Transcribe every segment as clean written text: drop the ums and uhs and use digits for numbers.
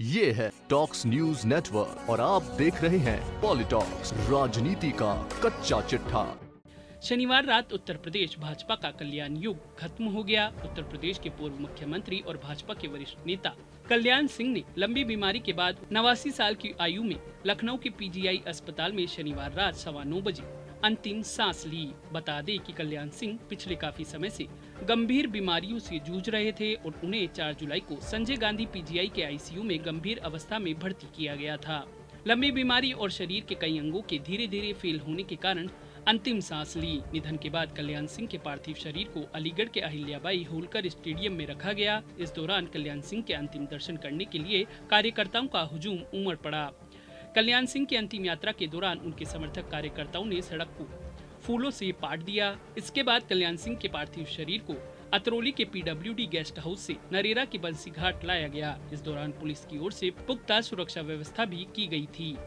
ये है talks news network और आप देख रहे हैं पॉलिटॉक्स, राजनीति का कच्चा चिट्ठा। शनिवार रात उत्तर प्रदेश भाजपा का कल्याण युग खत्म हो गया। उत्तर प्रदेश के पूर्व मुख्यमंत्री और भाजपा के वरिष्ठ नेता कल्याण सिंह ने लंबी बीमारी के बाद 89 साल की आयु में लखनऊ के पीजीआई अस्पताल में शनिवार रात 9:15 बजे अंतिम सांस ली। बता दें कि कल्याण सिंह पिछले काफी समय से गंभीर बीमारियों से जूझ रहे थे और उन्हें 4 जुलाई को संजय गांधी पीजीआई के आईसीयू में गंभीर अवस्था में भर्ती किया गया था। लंबी बीमारी और शरीर के कई अंगों के धीरे धीरे फेल होने के कारण अंतिम सांस ली। निधन के बाद कल्याण सिंह के पार्थिव शरीर को अलीगढ़ के अहिल्याबाई होलकर स्टेडियम में रखा गया। इस दौरान कल्याण सिंह के अंतिम दर्शन करने के लिए कार्यकर्ताओं का हुजूम उमड़ पड़ा। कल्याण सिंह की अंतिम यात्रा के दौरान उनके समर्थक कार्यकर्ताओं ने सड़क को फूलों से पाट दिया। इसके बाद कल्याण सिंह के पार्थिव शरीर को अतरौली के पीडब्ल्यूडी गेस्ट हाउस से नरेरा की बंसी घाट लाया गया। इस दौरान पुलिस की ओर से पुख्ता सुरक्षा व्यवस्था भी की गई थी।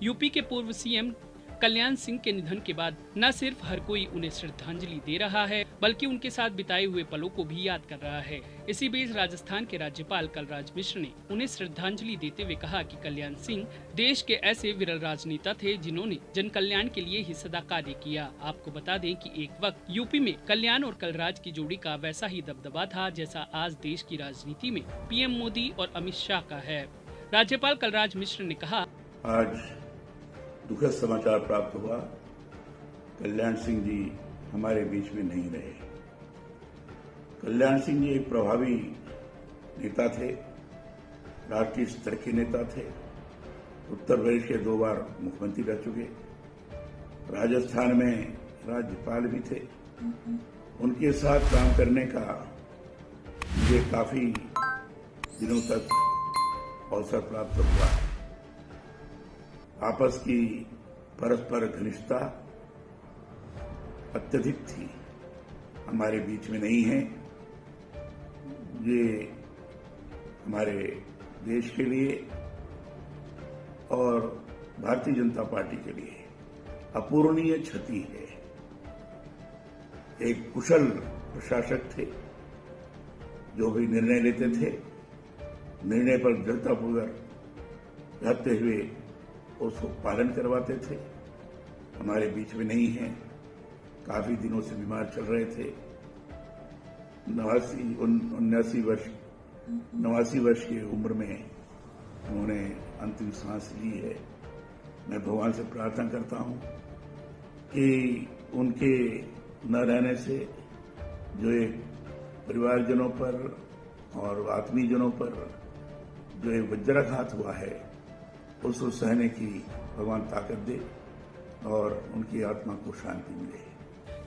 यूपी के पूर्व सीएम कल्याण सिंह के निधन के बाद न सिर्फ हर कोई उन्हें श्रद्धांजलि दे रहा है, बल्कि उनके साथ बिताए हुए पलों को भी याद कर रहा है। इसी बीच राजस्थान के राज्यपाल कलराज मिश्र ने उन्हें श्रद्धांजलि देते हुए कहा कि कल्याण सिंह देश के ऐसे विरल राजनेता थे जिन्होंने जन कल्याण के लिए ही सदा कार्य किया। आपको बता दें कि एक वक्त यूपी में कल्याण और कलराज की जोड़ी का वैसा ही दबदबा था जैसा आज देश की राजनीति में पीएम मोदी और अमित शाह का है। राज्यपाल कलराज मिश्र ने कहा, आज दुखद समाचार प्राप्त हुआ। कल्याण सिंह जी हमारे बीच में नहीं रहे। कल्याण सिंह जी एक प्रभावी नेता थे, राष्ट्रीय स्तर के नेता थे, उत्तर प्रदेश के 2 बार मुख्यमंत्री रह चुके, राजस्थान में राज्यपाल भी थे। उनके साथ काम करने का मुझे काफी दिनों तक अवसर प्राप्त हुआ। आपस की परस्पर घनिष्ठता अत्यधिक थी, हमारे बीच में नहीं है। ये हमारे देश के लिए और भारतीय जनता पार्टी के लिए अपूरणीय क्षति है। एक कुशल प्रशासक थे, जो भी निर्णय लेते थे, निर्णय पर दृढ़तापूर्वक रहते हुए उसको पालन करवाते थे। हमारे बीच में नहीं है, काफी दिनों से बीमार चल रहे थे। 89 वर्ष की उम्र में उन्होंने अंतिम सांस ली है। मैं भगवान से प्रार्थना करता हूं कि उनके न रहने से जो एक परिवारजनों पर और आत्मीयजनों पर जो एक वज्राघात हुआ है, उसको सहने की भगवान ताकत दे और उनकी आत्मा को शांति मिले।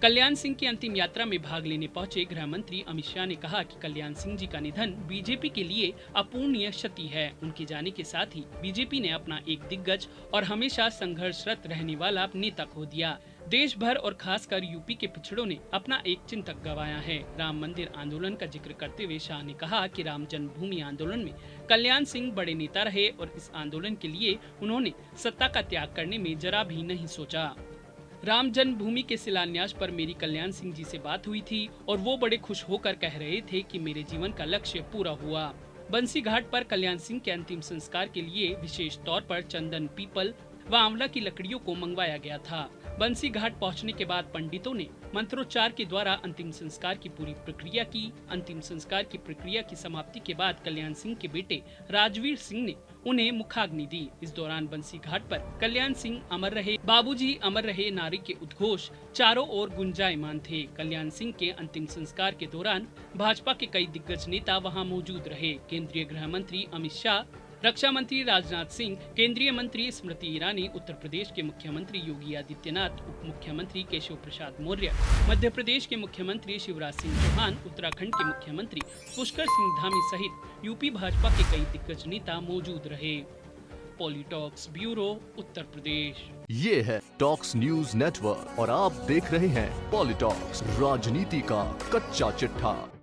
कल्याण सिंह की अंतिम यात्रा में भाग लेने पहुंचे गृह मंत्री अमित शाह ने कहा कि कल्याण सिंह जी का निधन बीजेपी के लिए अपूरणीय क्षति है। उनके जाने के साथ ही बीजेपी ने अपना एक दिग्गज और हमेशा संघर्षरत रहने वाला नेता खो दिया। देश भर और खासकर यूपी के पिछड़ों ने अपना एक चिंतक गंवाया है। राम मंदिर आंदोलन का जिक्र करते हुए शाह ने कहा कि राम जन्मभूमि आंदोलन में कल्याण सिंह बड़े नेता रहे और इस आंदोलन के लिए उन्होंने सत्ता का त्याग करने में जरा भी नहीं सोचा। राम जन्मभूमि के शिलान्यास पर मेरी कल्याण सिंह जी से बात हुई थी और वो बड़े खुश होकर कह रहे थे कि मेरे जीवन का लक्ष्य पूरा हुआ। बंसी घाट पर कल्याण सिंह के अंतिम संस्कार के लिए विशेष तौर पर चंदन, पीपल व आंवला की लकड़ियों को मंगवाया गया था। बंसी घाट पहुंचने के बाद पंडितों ने मंत्रोच्चार के द्वारा अंतिम संस्कार की पूरी प्रक्रिया की। अंतिम संस्कार की प्रक्रिया की समाप्ति के बाद कल्याण सिंह के बेटे राजवीर सिंह ने उन्हें मुखाग्नि दी। इस दौरान बंसी घाट पर कल्याण सिंह अमर रहे, बाबूजी अमर रहे नारे के उद्घोष चारों ओर गुंजायमान थे। कल्याण सिंह के अंतिम संस्कार के दौरान भाजपा के कई दिग्गज नेता वहां मौजूद रहे। केंद्रीय गृह मंत्री अमित शाह, रक्षा मंत्री राजनाथ सिंह, केंद्रीय मंत्री स्मृति ईरानी, उत्तर प्रदेश के मुख्यमंत्री योगी आदित्यनाथ, उप मुख्यमंत्री केशव प्रसाद मौर्य, मध्य प्रदेश के मुख्यमंत्री शिवराज सिंह चौहान, उत्तराखंड के मुख्यमंत्री पुष्कर सिंह धामी सहित यूपी भाजपा के कई दिग्गज नेता मौजूद रहे। पॉलिटॉक्स ब्यूरो, उत्तर प्रदेश। ये है टॉक्स न्यूज नेटवर्क और आप देख रहे हैं पॉलिटॉक्स, राजनीति का कच्चा चिट्ठा।